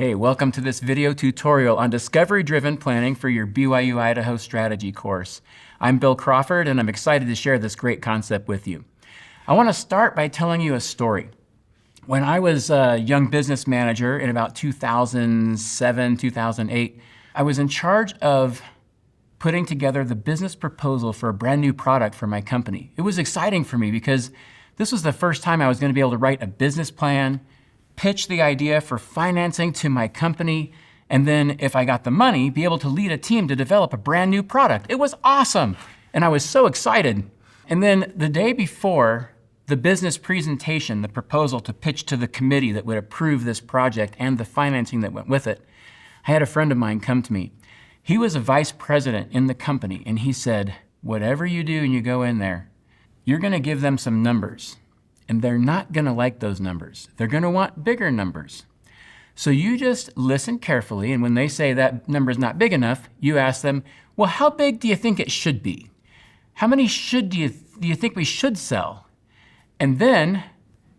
Hey, welcome to this video tutorial on discovery-driven planning for your BYU-Idaho strategy course. I'm Bill Crawford, and I'm excited to share this great concept with you. I want to start by telling you a story. When I was a young business manager in about 2007, 2008, I was in charge of putting together the business proposal for a brand new product for my company. It was exciting for me because this was the first time I was going to be able to write a business plan, pitch the idea for financing to my company, and then if I got the money, be able to lead a team to develop a brand new product. It was awesome, and I was so excited. And then the day before the business presentation, the proposal to pitch to the committee that would approve this project and the financing that went with it, I had a friend of mine come to me. He was a vice president in the company, and he said, whatever you do and you go in there, you're going to give them some numbers. And they're not going to like those numbers. They're going to want bigger numbers. So you just listen carefully, and when they say that number is not big enough, you ask them, well, how big do you think it should be? How many do you think we should sell? And then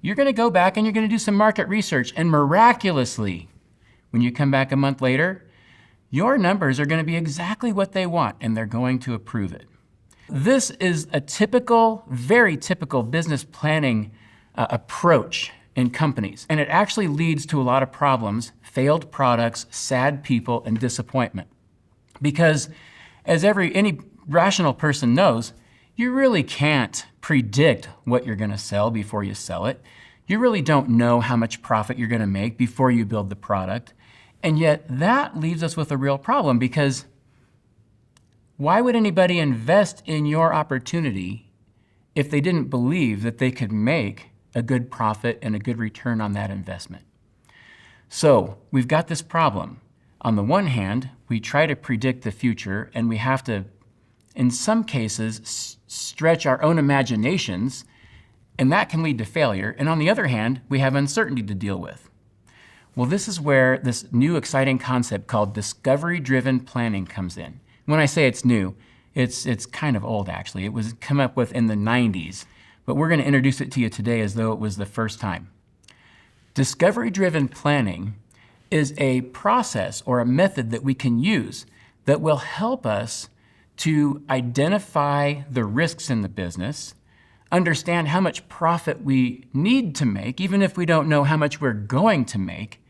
you're going to go back and you're going to do some market research, and miraculously, when you come back a month later, your numbers are going to be exactly what they want, and they're going to approve it. This is a typical, very typical business planning approach in companies, and it actually leads to a lot of problems, failed products, sad people, and disappointment. Because as any rational person knows, you really can't predict what you're going to sell before you sell it. You really don't know how much profit you're going to make before you build the product. And yet that leaves us with a real problem, because why would anybody invest in your opportunity if they didn't believe that they could make a good profit and a good return on that investment? So we've got this problem. On the one hand, we try to predict the future, and we have to, in some cases, stretch our own imaginations, and that can lead to failure. And on the other hand, we have uncertainty to deal with. Well, this is where this new exciting concept called discovery-driven planning comes in. When I say it's new, it's kind of old, actually. It was come up with in the 90s, but we're going to introduce it to you today as though it was the first time. Discovery-driven planning is a process or a method that we can use that will help us to identify the risks in the business, understand how much profit we need to make, even if we don't know how much we're going to make,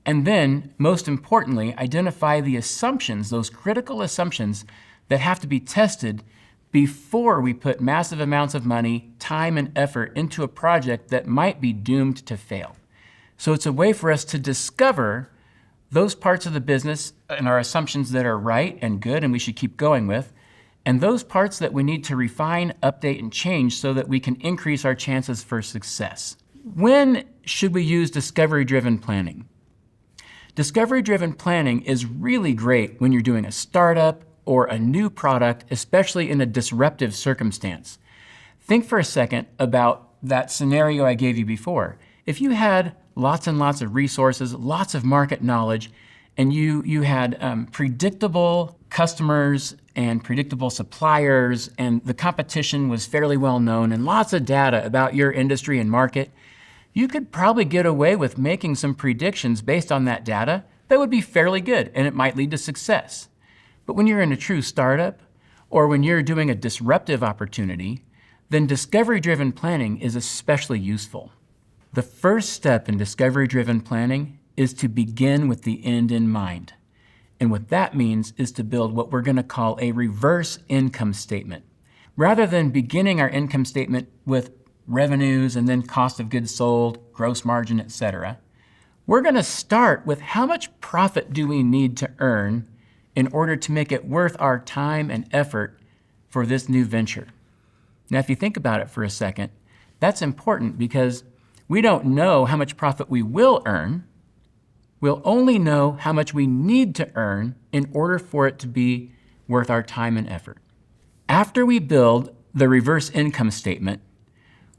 and then, most importantly, identify the assumptions, those critical assumptions that have to be tested before we put massive amounts of money, time, and effort into a project that might be doomed to fail. So it's a way for us to discover those parts of the business and our assumptions that are right and good and we should keep going with, and those parts that we need to refine, update, and change so that we can increase our chances for success. When should we use discovery-driven planning? Discovery-driven planning is really great when you're doing a startup or a new product, especially in a disruptive circumstance. Think for a second about that scenario I gave you before. If you had lots and lots of resources, lots of market knowledge, and you had predictable customers and predictable suppliers, and the competition was fairly well known, and lots of data about your industry and market, you could probably get away with making some predictions based on that data that would be fairly good, and it might lead to success. But when you're in a true startup, or when you're doing a disruptive opportunity, then discovery-driven planning is especially useful. The first step in discovery-driven planning is to begin with the end in mind. And what that means is to build what we're going to call a reverse income statement. Rather than beginning our income statement with revenues and then cost of goods sold, gross margin, etc., we're going to start with how much profit do we need to earn in order to make it worth our time and effort for this new venture. Now, if you think about it for a second, that's important because we don't know how much profit we will earn. We'll only know how much we need to earn in order for it to be worth our time and effort. After we build the reverse income statement,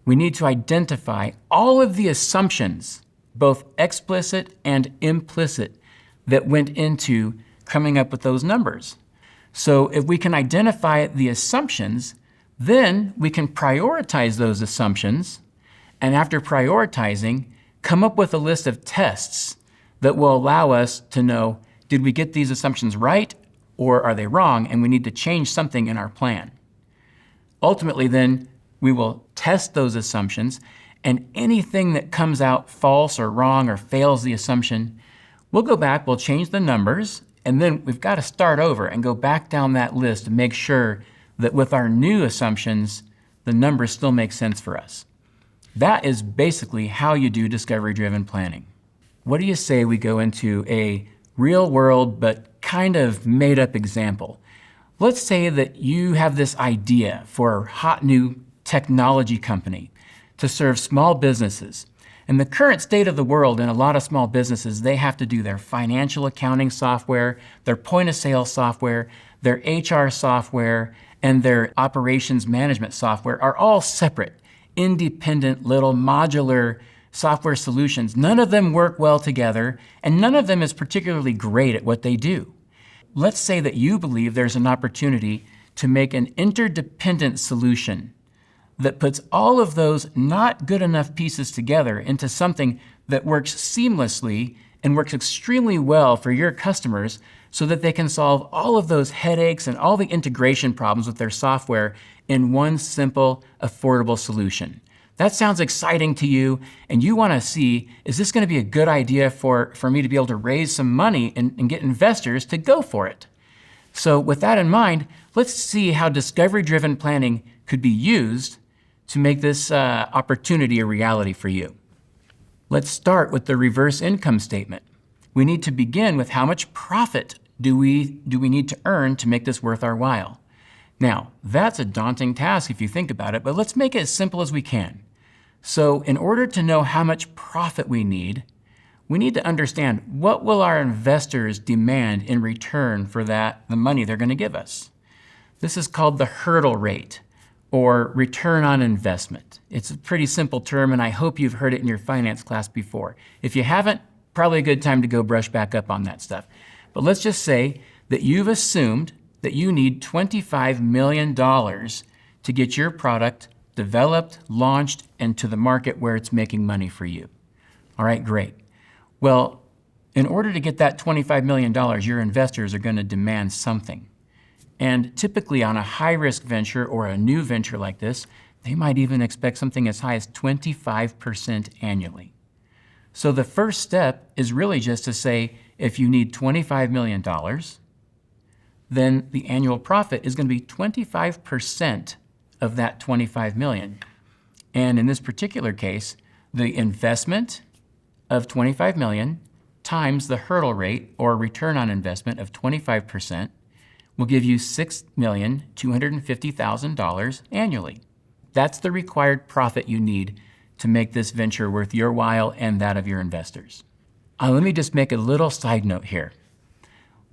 we need to identify all of the assumptions, both explicit and implicit, that went into coming up with those numbers. So if we can identify the assumptions, then we can prioritize those assumptions, and after prioritizing, come up with a list of tests that will allow us to know, did we get these assumptions right or are they wrong, and we need to change something in our plan. Ultimately, then, we will test those assumptions, and anything that comes out false or wrong or fails the assumption, we'll go back, we'll change the numbers, and then we've got to start over and go back down that list to make sure that with our new assumptions, the numbers still make sense for us. That is basically how you do discovery-driven planning. What do you say we go into a real-world but kind of made-up example? Let's say that you have this idea for a hot new technology company to serve small businesses. In the current state of the world, in a lot of small businesses, they have to do their financial accounting software, their point-of-sale software, their HR software, and their operations management software are all separate, independent, little modular software solutions. None of them work well together, and none of them is particularly great at what they do. Let's say that you believe there's an opportunity to make an interdependent solution that puts all of those not good enough pieces together into something that works seamlessly and works extremely well for your customers so that they can solve all of those headaches and all the integration problems with their software in one simple, affordable solution. That sounds exciting to you, and you want to see, is this going to be a good idea for me to be able to raise some money and get investors to go for it? So with that in mind, let's see how discovery-driven planning could be used to make this opportunity a reality for you. Let's start with the reverse income statement. We need to begin with how much profit do we need to earn to make this worth our while. Now, that's a daunting task if you think about it, but let's make it as simple as we can. So in order to know how much profit we need to understand what will our investors demand in return for the money they're going to give us. This is called the hurdle rate, or return on investment. It's a pretty simple term, and I hope you've heard it in your finance class before. If you haven't, probably a good time to go brush back up on that stuff. But let's just say that you've assumed that you need $25 million to get your product developed, launched, and to the market where it's making money for you. All right, great. Well, in order to get that $25 million, your investors are going to demand something. And typically on a high-risk venture or a new venture like this, they might even expect something as high as 25% annually. So the first step is really just to say, if you need $25 million, then the annual profit is going to be 25% of that $25 million. And in this particular case, the investment of $25 million times the hurdle rate or return on investment of 25% will give you $6,250,000 annually. That's the required profit you need to make this venture worth your while and that of your investors. Let me just make a little side note here.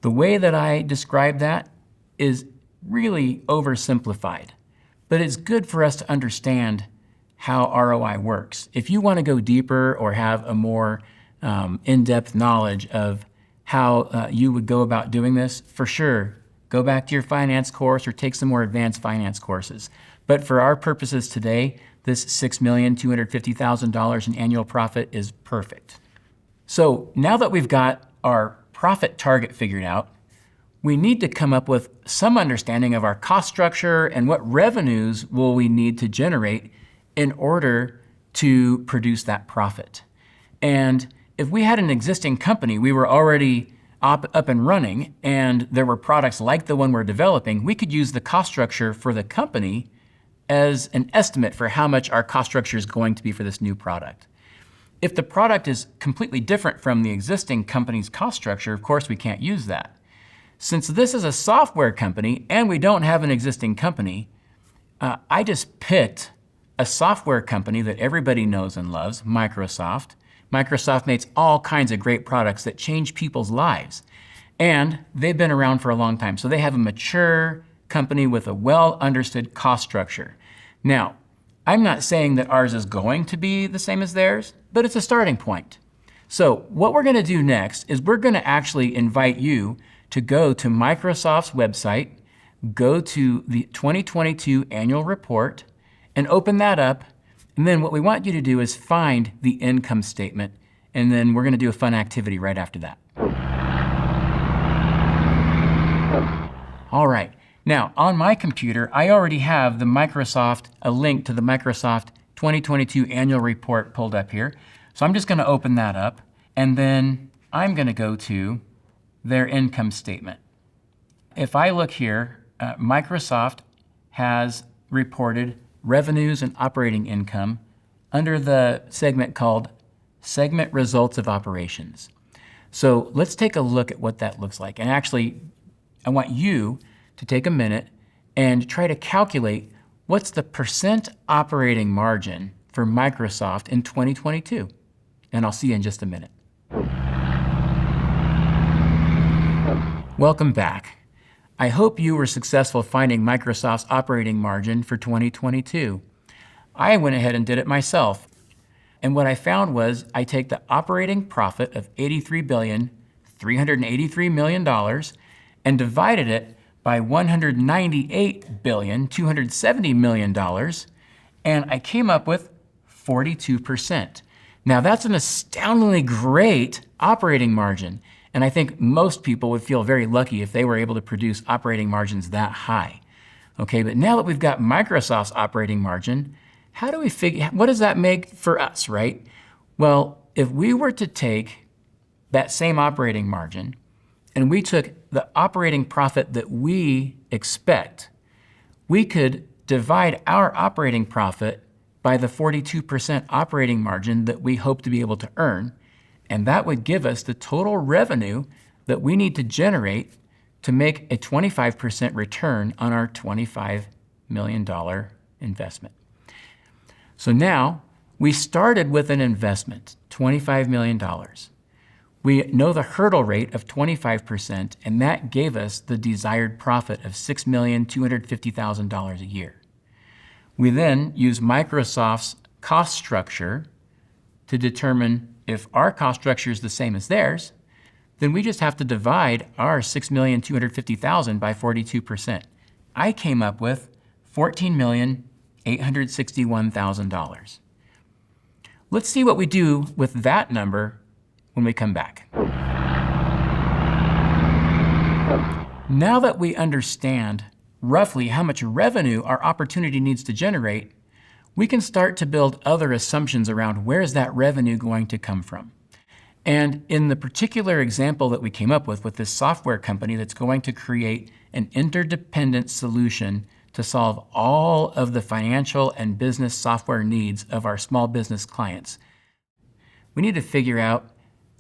The way that I describe that is really oversimplified, but it's good for us to understand how ROI works. If you want to go deeper or have a more in-depth knowledge of how you would go about doing this, for sure, go back to your finance course or take some more advanced finance courses. But for our purposes today, this $6,250,000 in annual profit is perfect. So now that we've got our profit target figured out, we need to come up with some understanding of our cost structure and what revenues will we need to generate in order to produce that profit. And if we had an existing company, we were already up and running, and there were products like the one we're developing, we could use the cost structure for the company as an estimate for how much our cost structure is going to be for this new product. If the product is completely different from the existing company's cost structure, of course we can't use that. Since this is a software company and we don't have an existing company, I just picked a software company that everybody knows and loves, Microsoft. Microsoft makes all kinds of great products that change people's lives. And they've been around for a long time. So they have a mature company with a well-understood cost structure. Now, I'm not saying that ours is going to be the same as theirs, but it's a starting point. So what we're going to do next is we're going to actually invite you to go to Microsoft's website, go to the 2022 annual report, and open that up. And then what we want you to do is find the income statement and then we're going to do a fun activity right after that. All right. Now, on my computer, I already have a link to the Microsoft 2022 annual report pulled up here. So I'm just going to open that up, and then I'm going to go to their income statement. If I look here, Microsoft has reported revenues and operating income under the segment called Segment Results of Operations. So let's take a look at what that looks like. And actually, I want you to take a minute and try to calculate what's the percent operating margin for Microsoft in 2022. And I'll see you in just a minute. Welcome back. I hope you were successful finding Microsoft's operating margin for 2022. I went ahead and did it myself. And what I found was I take the operating profit of $83,383 million and divided it by $198,270 million, and I came up with 42%. Now that's an astoundingly great operating margin, and I think most people would feel very lucky if they were able to produce operating margins that high. Okay, but now that we've got Microsoft's operating margin, how do we what does that make for us, right? Well, if we were to take that same operating margin and we took the operating profit that we expect, we could divide our operating profit by the 42% operating margin that we hope to be able to earn, and that would give us the total revenue that we need to generate to make a 25% return on our $25 million investment. So now we started with an investment, $25 million. We know the hurdle rate of 25%, and that gave us the desired profit of $6,250,000 a year. We then use Microsoft's cost structure to determine if our cost structure is the same as theirs, then we just have to divide our $6,250,000 by 42%. I came up with $14,861,000. Let's see what we do with that number when we come back. Now that we understand roughly how much revenue our opportunity needs to generate, we can start to build other assumptions around where is that revenue going to come from. And in the particular example that we came up with this software company that's going to create an interdependent solution to solve all of the financial and business software needs of our small business clients, we need to figure out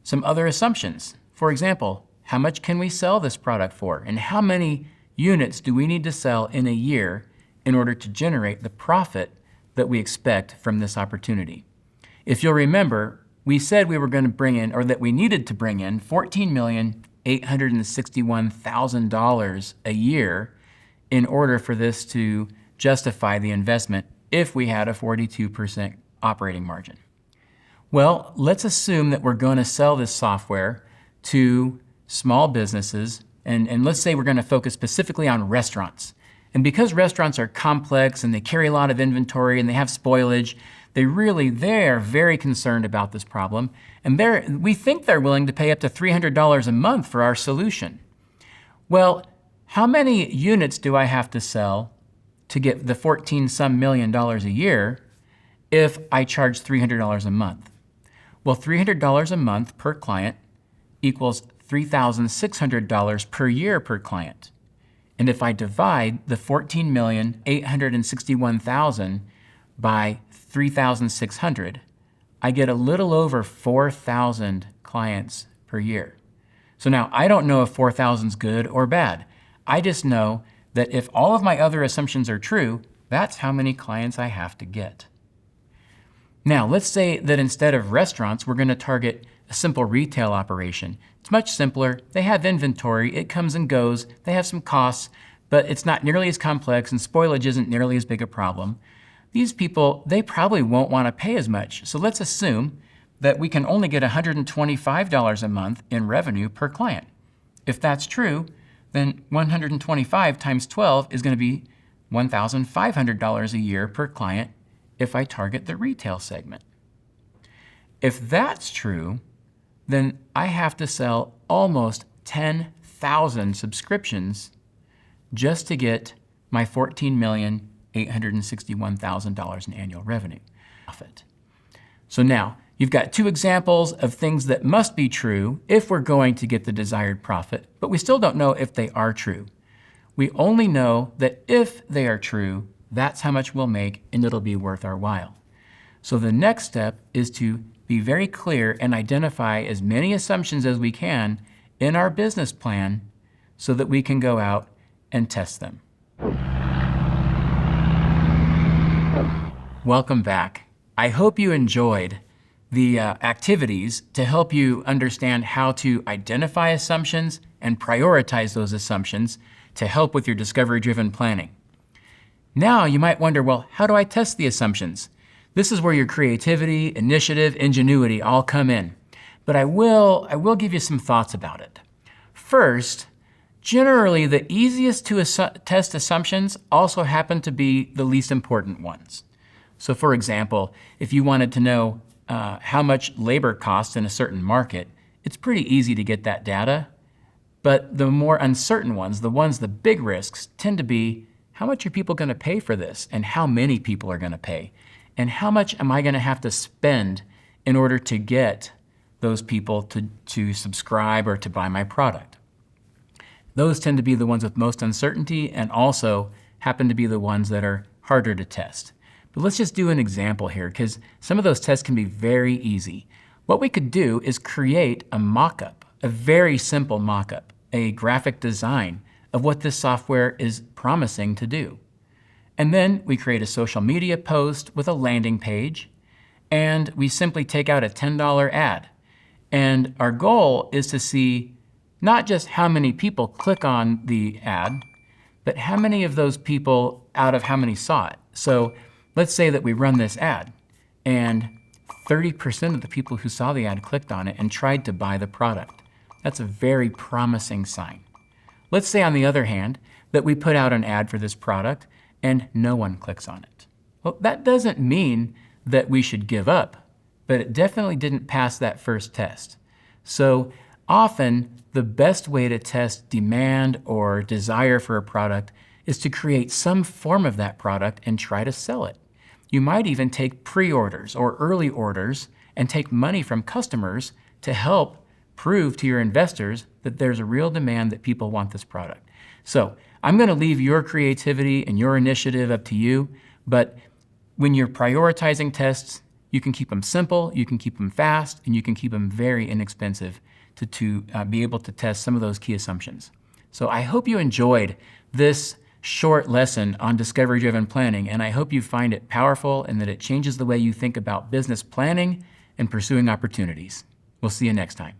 some other assumptions. For example, how much can we sell this product for? And how many units do we need to sell in a year in order to generate the profit that we expect from this opportunity? If you'll remember, we said we were going to bring in, or that we needed to bring in, $14,861,000 a year in order for this to justify the investment if we had a 42% operating margin. Well, let's assume that we're going to sell this software to small businesses, and let's say we're going to focus specifically on restaurants. And because restaurants are complex and they carry a lot of inventory and they have spoilage, they're very concerned about this problem. And we think they're willing to pay up to $300 a month for our solution. Well, how many units do I have to sell to get the 14-some million dollars a year if I charge $300 a month? Well, $300 a month per client equals $3,600 per year per client. And if I divide the $14,861,000 by 3,600, I get a little over 4,000 clients per year. So now I don't know if 4,000 is good or bad. I just know that if all of my other assumptions are true, that's how many clients I have to get. Now, let's say that instead of restaurants, we're going to target a simple retail operation. It's much simpler. They have inventory. It comes and goes. They have some costs, but it's not nearly as complex, and spoilage isn't nearly as big a problem. These people, they probably won't want to pay as much. So let's assume that we can only get $125 a month in revenue per client. If that's true, then 125 times 12 is going to be $1,500 a year per client if I target the retail segment. If that's true, then I have to sell almost 10,000 subscriptions just to get my $14,861,000 in annual revenue profit. So now, you've got two examples of things that must be true if we're going to get the desired profit, but we still don't know if they are true. We only know that if they are true, that's how much we'll make and it'll be worth our while. So the next step is to be very clear and identify as many assumptions as we can in our business plan so that we can go out and test them. Welcome back. I hope you enjoyed the activities to help you understand how to identify assumptions and prioritize those assumptions to help with your discovery-driven planning. Now you might wonder, well, how do I test the assumptions? This is where your creativity, initiative, ingenuity all come in. But I will give you some thoughts about it. First, generally the easiest to test assumptions also happen to be the least important ones. So for example, if you wanted to know how much labor costs in a certain market, it's pretty easy to get that data. But the more uncertain ones, the big risks, tend to be how much are people going to pay for this and how many people are going to pay and how much am I going to have to spend in order to get those people to subscribe or to buy my product. Those tend to be the ones with most uncertainty and also happen to be the ones that are harder to test. But let's just do an example here because some of those tests can be very easy. What we could do is create a mock-up, a very simple mock-up, a graphic design of what this software is promising to do. And then we create a social media post with a landing page, and we simply take out a $10 ad. And our goal is to see not just how many people click on the ad, but how many of those people out of how many saw it. So let's say that we run this ad, and 30% of the people who saw the ad clicked on it and tried to buy the product. That's a very promising sign. Let's say, on the other hand, that we put out an ad for this product and no one clicks on it. Well, that doesn't mean that we should give up, but it definitely didn't pass that first test. So often, the best way to test demand or desire for a product is to create some form of that product and try to sell it. You might even take pre-orders or early orders and take money from customers to help prove to your investors that there's a real demand that people want this product. So I'm going to leave your creativity and your initiative up to you, but when you're prioritizing tests, you can keep them simple, you can keep them fast, and you can keep them very inexpensive to be able to test some of those key assumptions. So I hope you enjoyed this short lesson on discovery-driven planning, and I hope you find it powerful and that it changes the way you think about business planning and pursuing opportunities. We'll see you next time.